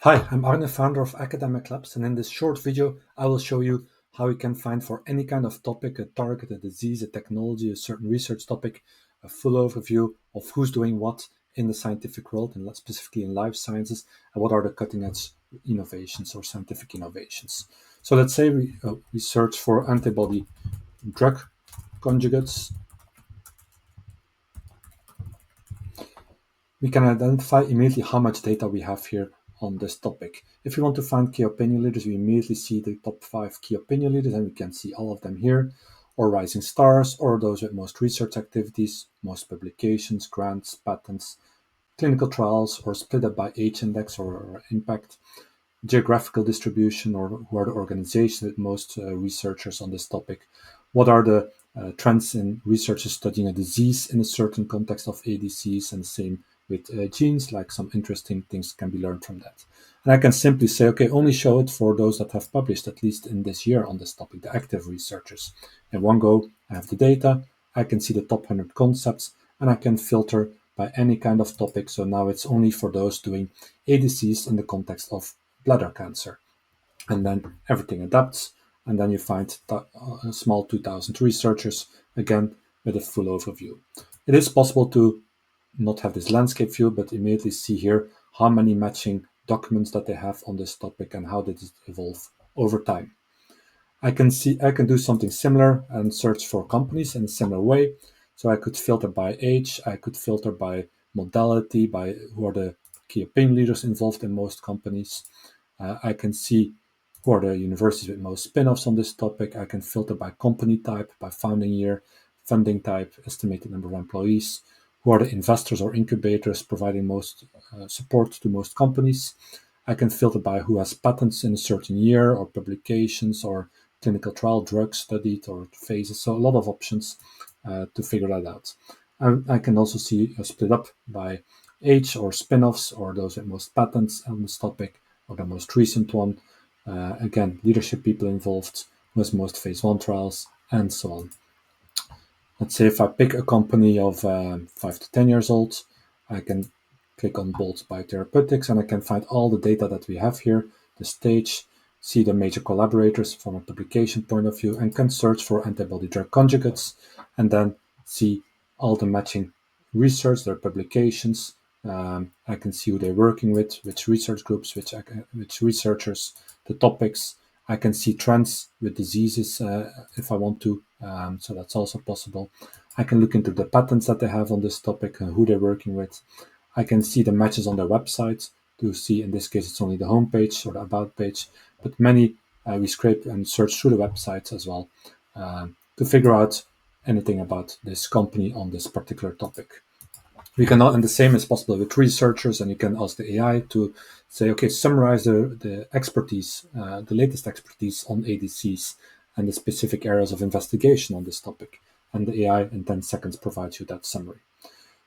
Hi, I'm Arne, founder of AcademicLabs, and in this short video, I will show you how you can find for any kind of topic, a target, a disease, a technology, a certain research topic, a full overview of who's doing what in the scientific world, and specifically in life sciences, and what are the cutting edge innovations or scientific innovations. So let's say we search for antibody drug conjugates. We can identify immediately how much data we have here on this topic. If we want to find key opinion leaders, we immediately see the top 5 key opinion leaders, and we can see all of them here, or rising stars, or those with most research activities, most publications, grants, patents, clinical trials, or split up by age index or impact, geographical distribution, or who are the organizations with most researchers on this topic. What are the trends in researchers studying a disease in a certain context of ADCs, and the same with genes, like some interesting things can be learned from that. And I can simply say, okay, only show it for those that have published at least in this year on this topic, the active researchers. In one go, I have the data, I can see the top 100 concepts, and I can filter by any kind of topic. So now it's only for those doing ADCs in the context of bladder cancer. And then everything adapts, and then you find a small 2000 researchers, again, with a full overview. It is possible to not have this landscape view, but immediately see here how many matching documents that they have on this topic and how did it evolve over time. I can do something similar and search for companies in a similar way. So I could filter by age, I could filter by modality, by who are the key opinion leaders involved in most companies. I can see who are the universities with most spin-offs on this topic. I can filter by company type, by founding year, funding type, estimated number of employees, who are the investors or incubators providing most support to most companies. I can filter by who has patents in a certain year, or publications, or clinical trial drugs studied, or phases. So a lot of options to figure that out. I can also see a split up by age or spin-offs, or those with most patents on this topic, or the most recent one. Again, leadership people involved, who has most phase 1 trials, and so on. Let's say if I pick a company of 5 to 10 years old, I can click on Bolt Biotherapeutics, and I can find all the data that we have here, the stage, see the major collaborators from a publication point of view, and can search for antibody drug conjugates, and then see all the matching research, their publications. I can see who they're working with, which research groups, which researchers, the topics. I can see trends with diseases if I want to, so that's also possible. I can look into the patents that they have on this topic and who they're working with. I can see the matches on their website to see, in this case, it's only the homepage or the about page, but many we scrape and search through the websites as well to figure out anything about this company on this particular topic. We can, and the same is possible with researchers, and you can ask the AI to say, okay, summarize the expertise, the latest expertise on ADCs and the specific areas of investigation on this topic. And the AI in 10 seconds provides you that summary.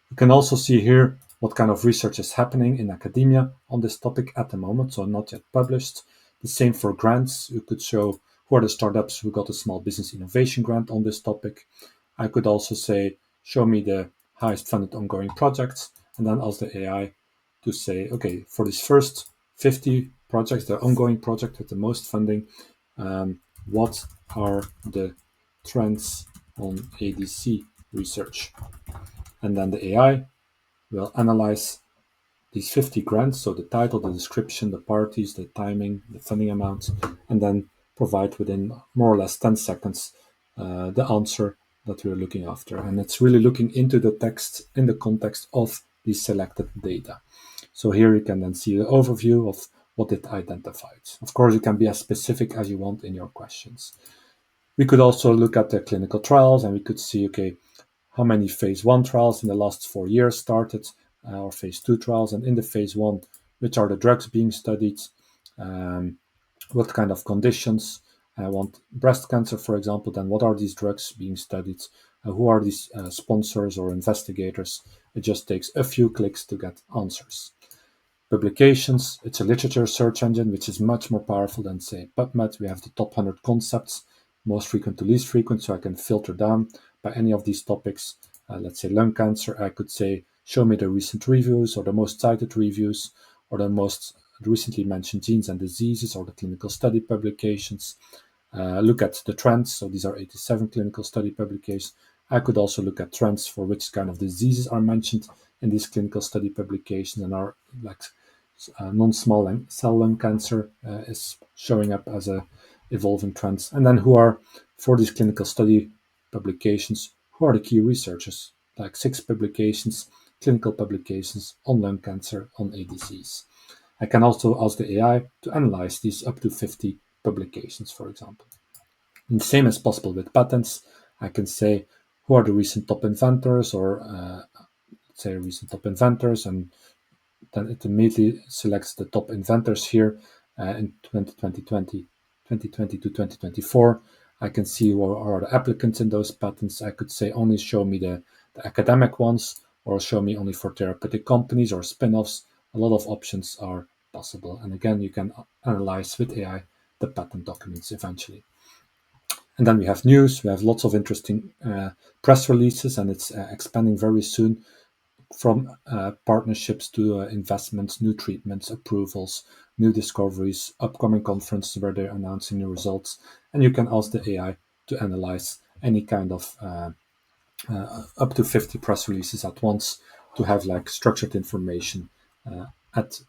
You can also see here what kind of research is happening in academia on this topic at the moment, so not yet published. The same for grants. You could show who are the startups who got a small business innovation grant on this topic. I could also say, show me the highest funded ongoing projects, and then ask the AI to say, okay, for these first 50 projects, the ongoing project with the most funding, what are the trends on ADC research? And then the AI will analyze these 50 grants, so the title, the description, the parties, the timing, the funding amount, and then provide within more or less 10 seconds the answer that we're looking after. And it's really looking into the text in the context of the selected data. So here you can then see the overview of what it identified. Of course, you can be as specific as you want in your questions. We could also look at the clinical trials, and we could see, okay, how many phase 1 trials in the last 4 years started, or phase 2 trials, and in the phase 1, which are the drugs being studied, what kind of conditions. I want breast cancer, for example, then what are these drugs being studied? Who are these sponsors or investigators? It just takes a few clicks to get answers. Publications, it's a literature search engine, which is much more powerful than, say, PubMed. We have the top 100 concepts, most frequent to least frequent, so I can filter down by any of these topics. Let's say lung cancer, I could say, show me the recent reviews or the most cited reviews or the most the recently mentioned genes and diseases or the clinical study publications. Look at the trends. So these are 87 clinical study publications. I could also look at trends for which kind of diseases are mentioned in these clinical study publications and are like non-small cell lung cancer is showing up as a evolving trend. And then who are, for these clinical study publications, who are the key researchers? Like 6 publications, clinical publications on lung cancer, on ADCs. I can also ask the AI to analyze these up to 50 publications, for example. And the same as possible with patents. I can say who are the recent top inventors, or say recent top inventors, and then it immediately selects the top inventors here in 2020 to 2024. I can see who are the applicants in those patents. I could say only show me the academic ones, or show me only for therapeutic companies or spin-offs. A lot of options are possible. And again, you can analyze with AI the patent documents eventually. And then we have news. We have lots of interesting press releases, and it's expanding very soon, from partnerships to investments, new treatments, approvals, new discoveries, upcoming conferences where they're announcing new results. And you can ask the AI to analyze any kind of up to 50 press releases at once, to have like structured information at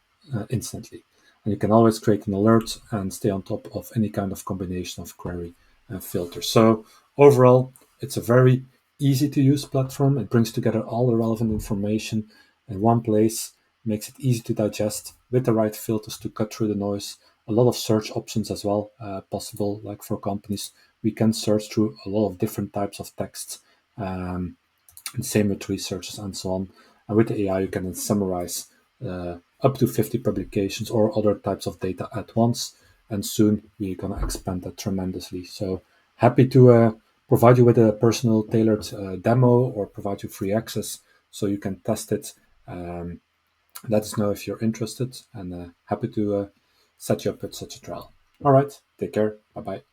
instantly. And you can always create an alert and stay on top of any kind of combination of query and filter. So overall, it's a very easy to use platform. It brings together all the relevant information in one place, makes it easy to digest with the right filters to cut through the noise. A lot of search options as well possible, like for companies. We can search through a lot of different types of texts, and same with researchers and so on. And with the AI, you can then summarize up to 50 publications or other types of data at once. And soon we're going to expand that tremendously. So happy to provide you with a personal tailored demo, or provide you free access so you can test it. Let us know if you're interested, and happy to set you up with such a trial. All right, take care. Bye bye.